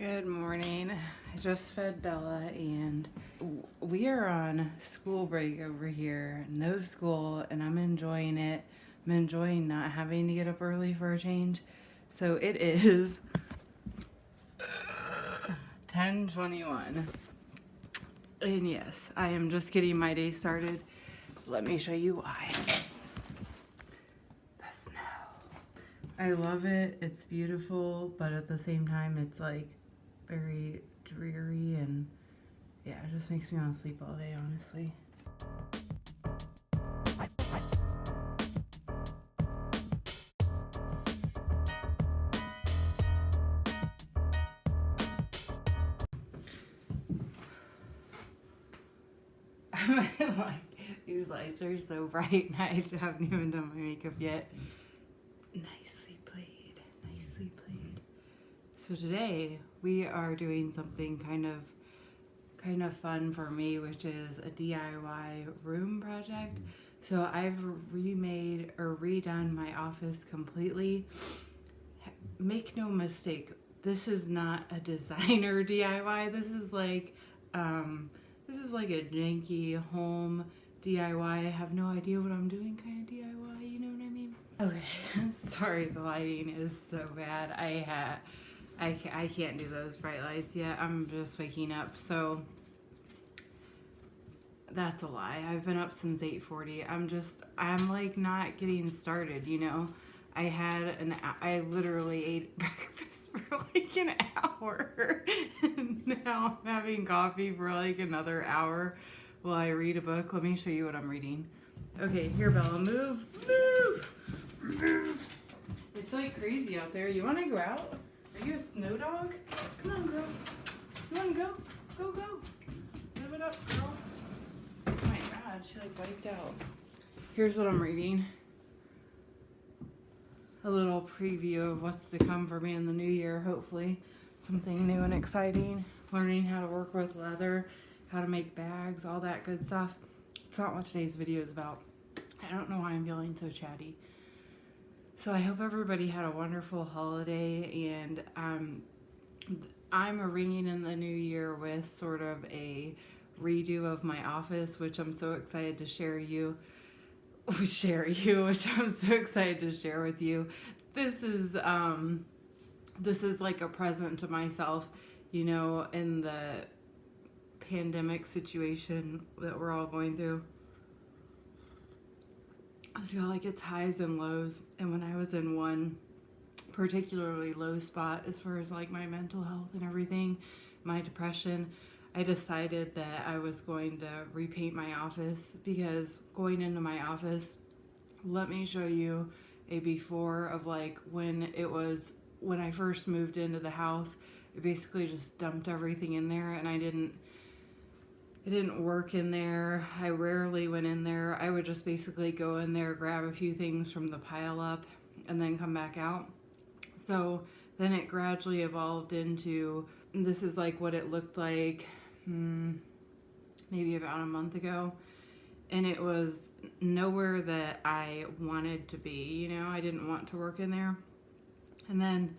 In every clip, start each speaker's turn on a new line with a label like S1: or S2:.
S1: Good morning. I just fed Bella and we are on school break over here. No school and I'm enjoying it. I'm enjoying not having to get up early for a change. So it is 10:21. And yes, I am just getting my day started. Let me show you why. The snow. I love it. It's beautiful, but at the same time it's like very dreary and yeah, it just makes me want to sleep all day, honestly. Like, these lights are so bright and I haven't even done my makeup yet. Nicely played, nicely played. So today we are doing something kind of fun for me, which is a DIY room project. So I've remade or redone my office completely. Make no mistake, this is not a designer DIY. This is like a janky home DIY. I have no idea what I'm doing kind of DIY, you know what I mean? Okay, sorry the lighting is so bad. I can't do those bright lights yet. I'm just waking up, so that's a lie. I've been up since 8:40. I'm like not getting started, you know? I literally ate breakfast for like an hour and now I'm having coffee for like another hour while I read a book. Let me show you what I'm reading. Okay, here Bella, move. It's like crazy out there. You wanna go out? Are you a snow dog? Come on, girl. Come on, go. Go. Live it up, girl. Oh my god, she like wiped out. Here's what I'm reading. A little preview of what's to come for me in the new year, hopefully. Something new and exciting. Learning how to work with leather, how to make bags, all that good stuff. It's not what today's video is about. I don't know why I'm feeling so chatty. So I hope everybody had a wonderful holiday, and I'm ringing in the new year with sort of a redo of my office, which I'm so excited to which I'm so excited to share with you. This is like a present to myself, you know, in the pandemic situation that we're all going through. I feel like it's highs and lows, and when I was in one particularly low spot as far as like my mental health and everything, my depression, I decided that I was going to repaint my office, because going into my office, let me show you a before of like when I first moved into the house. I basically just dumped everything in there, and it didn't work in there. I rarely went in there. I would just basically go in there, grab a few things from the pile up, and then come back out. So then it gradually evolved into, this is like what it looked like maybe about a month ago. And it was nowhere that I wanted to be, you know? I didn't want to work in there. And then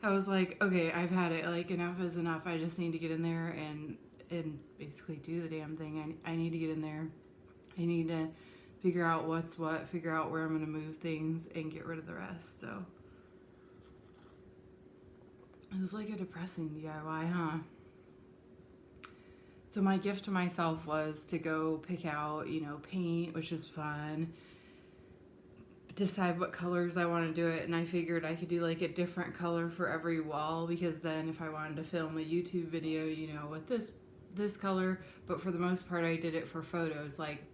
S1: I was like, okay, I've had it. Like, enough is enough. I just need to get in there and basically do the damn thing. I need to get in there. I need to figure out what's what, figure out where I'm going to move things, and get rid of the rest. So it was like a depressing DIY, huh? So my gift to myself was to go pick out, you know, paint, which is fun, decide what colors I want to do it, and I figured I could do like a different color for every wall, because then if I wanted to film a YouTube video, you know, with this color, but for the most part I did it for photos. Like,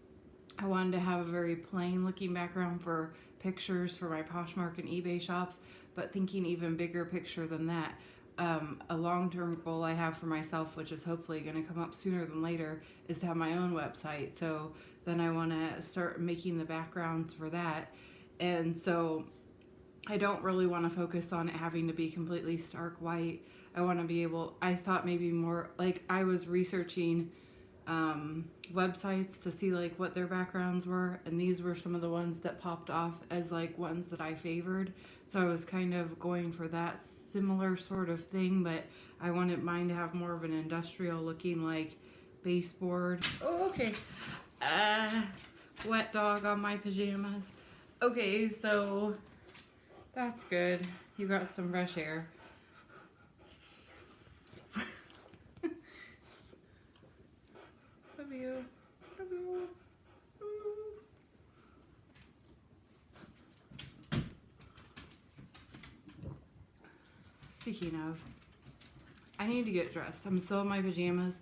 S1: I wanted to have a very plain looking background for pictures for my Poshmark and eBay shops, but thinking even bigger picture than that, a long-term goal I have for myself, which is hopefully going to come up sooner than later, is to have my own website. So then I want to start making the backgrounds for that. And so I don't really want to focus on it having to be completely stark white. I want to be able, I thought maybe more, like I was researching websites to see like what their backgrounds were, and these were some of the ones that popped off as like ones that I favored. So I was kind of going for that similar sort of thing, but I wanted mine to have more of an industrial looking like baseboard. Oh, okay. Wet dog on my pajamas. Okay, so that's good. You got some fresh air. Love you. Love you. Speaking of, I need to get dressed. I'm still in my pajamas.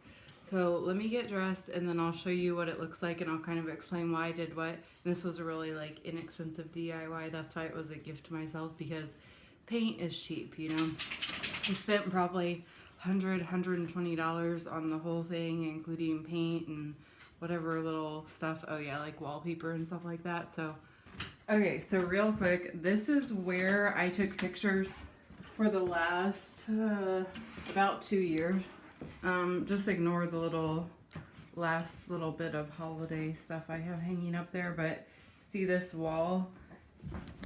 S1: So let me get dressed and then I'll show you what it looks like and I'll kind of explain why I did what. This was a really like inexpensive DIY. That's why it was a gift to myself, because paint is cheap, you know. I spent probably $120 on the whole thing, including paint and whatever little stuff. Oh yeah, like wallpaper and stuff like that. So, okay, so real quick, this is where I took pictures for the last about 2 years. Just ignore the last little bit of holiday stuff I have hanging up there, but see this wall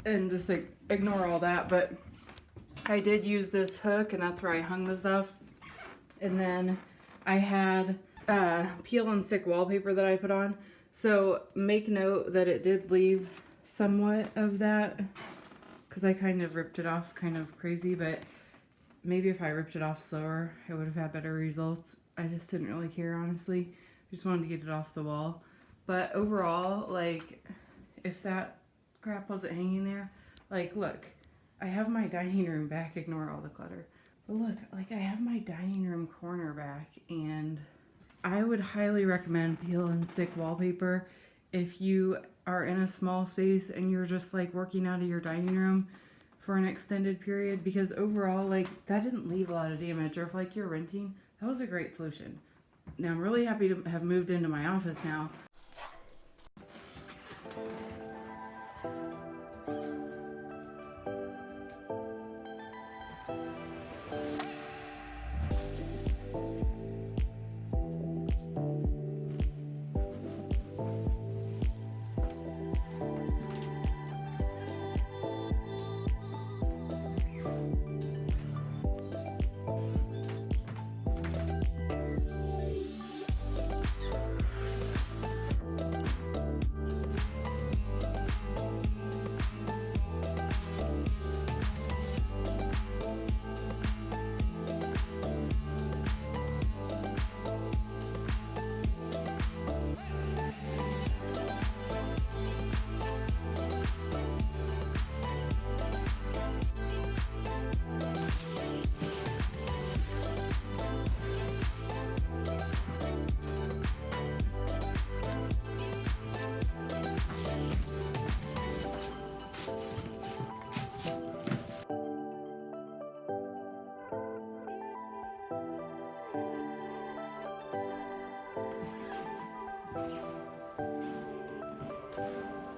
S1: and just like ignore all that. But I did use this hook and that's where I hung the stuff. And then I had peel and stick wallpaper that I put on. So make note that it did leave somewhat of that, because I kind of ripped it off kind of crazy, but maybe if I ripped it off slower, I would have had better results. I just didn't really care, honestly. Just wanted to get it off the wall. But overall, like, if that crap wasn't hanging there, like, look, I have my dining room back, ignore all the clutter. But look, like, I have my dining room corner back, and I would highly recommend peel and stick wallpaper if you are in a small space and you're just, like, working out of your dining room for an extended period, because overall, like, that didn't leave a lot of damage. Or if like you're renting, that was a great solution. Now I'm really happy to have moved into my office now.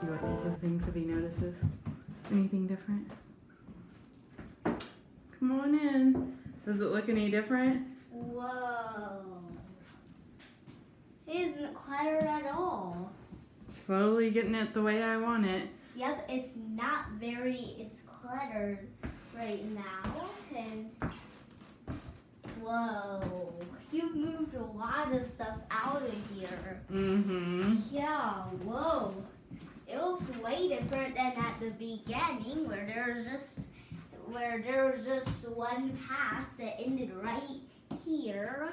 S1: What Nico thinks if he notices anything different. Come on in. Does it look any different?
S2: Whoa. It isn't cluttered at all.
S1: Slowly getting it the way I want it.
S2: Yep, it's cluttered right now. And whoa. You've moved a lot of stuff out of here.
S1: Mm-hmm.
S2: Yeah, whoa. It looks way different than at the beginning, where there was just one path that ended right here.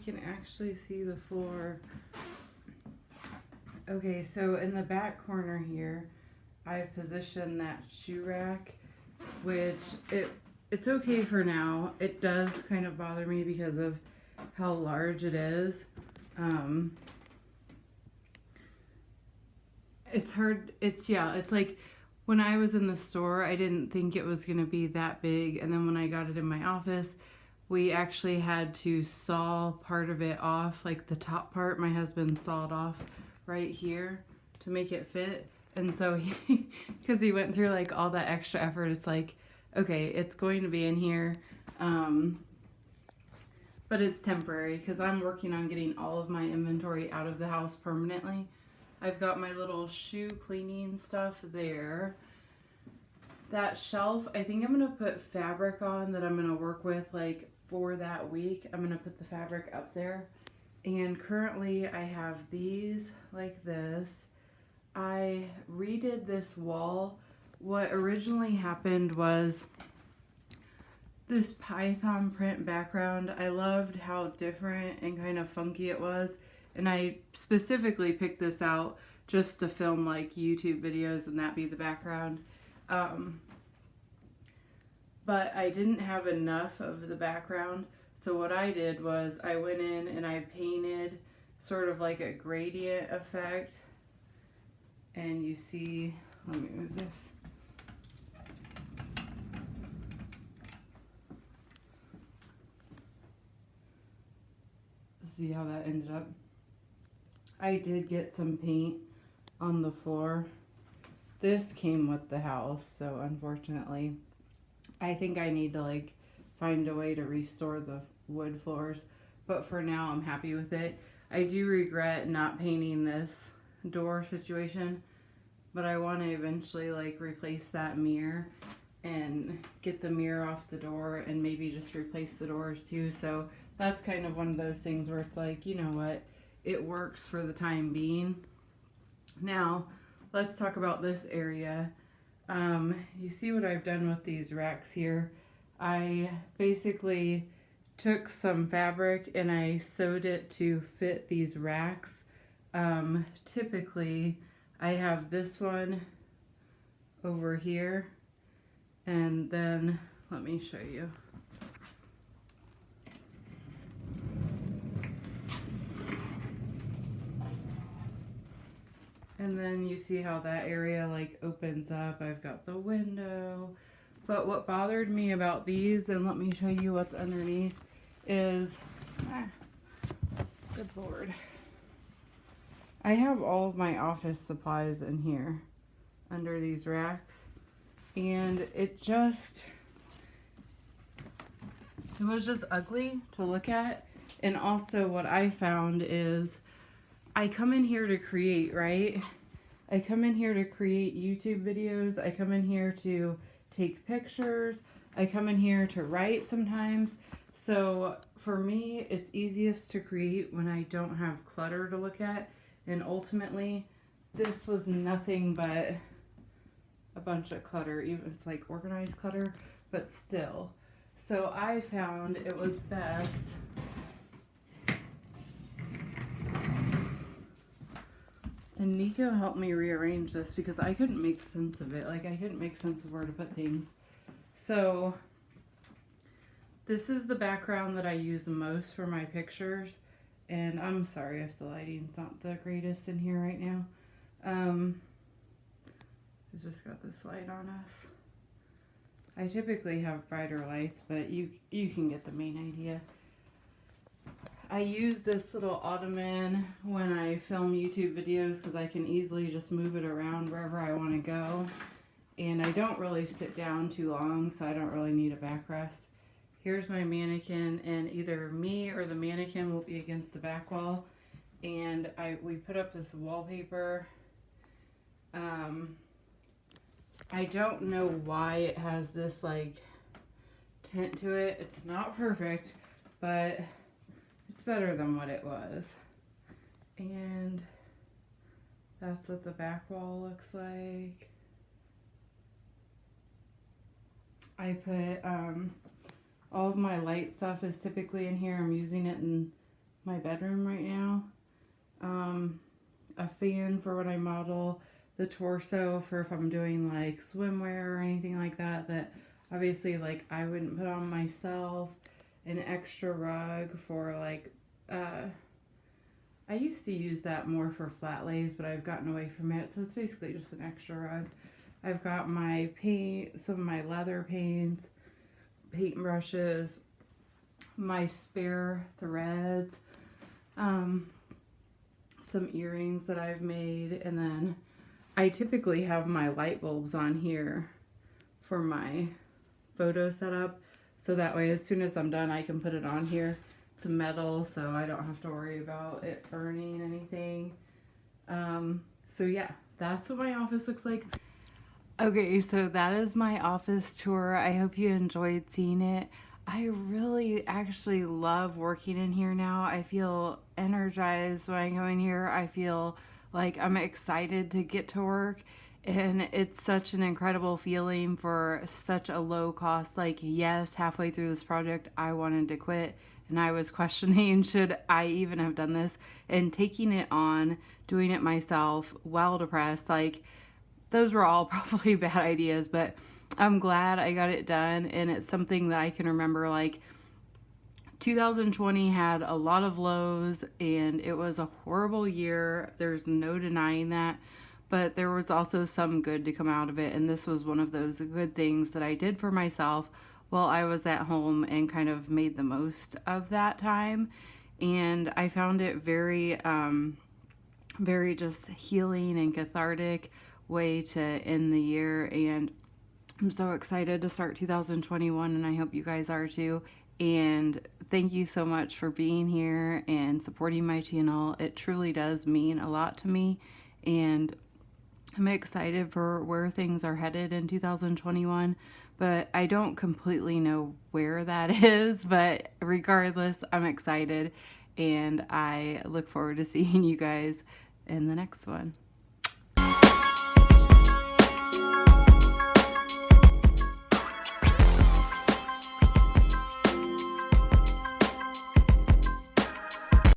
S1: can actually see the floor. Okay, so in the back corner here, I've positioned that shoe rack, which it's okay for now. It does kind of bother me because of how large it is. It's hard. It's like when I was in the store, I didn't think it was going to be that big. And then when I got it in my office, we actually had to saw part of it off, like the top part. My husband sawed off right here to make it fit. And so because he went through like all that extra effort, it's like, okay, it's going to be in here. But it's temporary because I'm working on getting all of my inventory out of the house permanently. I've got my little shoe cleaning stuff there. That shelf, I think I'm going to put fabric on that I'm going to work with like for that week. I'm going to put the fabric up there. And currently I have these like this. I redid this wall. What originally happened was this Python print background. I loved how different and kind of funky it was. And I specifically picked this out just to film like YouTube videos and that be the background. But I didn't have enough of the background. So what I did was I went in and I painted sort of like a gradient effect. And you see, let me move this. See how that ended up? I did get some paint on the floor. This came with the house, so unfortunately, I think I need to like find a way to restore the wood floors. But for now, I'm happy with it. I do regret not painting this door situation, but I want to eventually like replace that mirror and get the mirror off the door and maybe just replace the doors too. So that's kind of one of those things where it's like, you know what, it works for the time being. Now let's talk about this area. You see what I've done with these racks here. I basically took some fabric and I sewed it to fit these racks. Typically I have this one over here, and then let me show you. And then you see how that area like opens up. I've got the window. But what bothered me about these, and let me show you what's underneath, is, good Lord. I have all of my office supplies in here under these racks. And it was just ugly to look at. And also what I found is I come in here to create, right? I come in here to create YouTube videos. I come in here to take pictures. I come in here to write sometimes. So for me, it's easiest to create when I don't have clutter to look at. And ultimately, this was nothing but a bunch of clutter. Even it's like organized clutter, but still. So I found it was best and Nico helped me rearrange this because I couldn't make sense of it. Like I couldn't make sense of where to put things. So this is the background that I use most for my pictures. And I'm sorry if the lighting's not the greatest in here right now. It's just got this light on us. I typically have brighter lights, but you can get the main idea. I use this little ottoman when I film YouTube videos because I can easily just move it around wherever I want to go. And I don't really sit down too long, so I don't really need a backrest. Here's my mannequin, and either me or the mannequin will be against the back wall. And we put up this wallpaper. I don't know why it has this like tint to it. It's not perfect, but it's better than what it was. And that's what the back wall looks like. I put all of my light stuff is typically in here. I'm using it in my bedroom right now. A fan for when I model the torso for if I'm doing like swimwear or anything like that, that obviously like I wouldn't put on myself. An extra rug for like, I used to use that more for flat lays, but I've gotten away from it. So it's basically just an extra rug. I've got my paint, some of my leather paints, paint brushes, my spare threads, some earrings that I've made, and then I typically have my light bulbs on here for my photo setup, so that way as soon as I'm done I can put it on here. It's metal, so I don't have to worry about it burning anything. So yeah, that's what my office looks like. Okay, so that is my office tour. I hope you enjoyed seeing it. I really actually love working in here now. I feel energized when I go in here. I feel like I'm excited to get to work, and it's such an incredible feeling for such a low cost. Like, yes, halfway through this project, I wanted to quit, and I was questioning, should I even have done this? And taking it on, doing it myself, while depressed, like, those were all probably bad ideas, but I'm glad I got it done, and it's something that I can remember. Like, 2020 had a lot of lows, and it was a horrible year. There's no denying that, but there was also some good to come out of it, and this was one of those good things that I did for myself while I was at home and kind of made the most of that time. And I found it very, very just healing and cathartic way to end the year, and I'm so excited to start 2021, and I hope you guys are too. And thank you so much for being here and supporting my channel. It truly does mean a lot to me, and I'm excited for where things are headed in 2021, but I don't completely know where that is. But regardless, I'm excited, and I look forward to seeing you guys in the next one.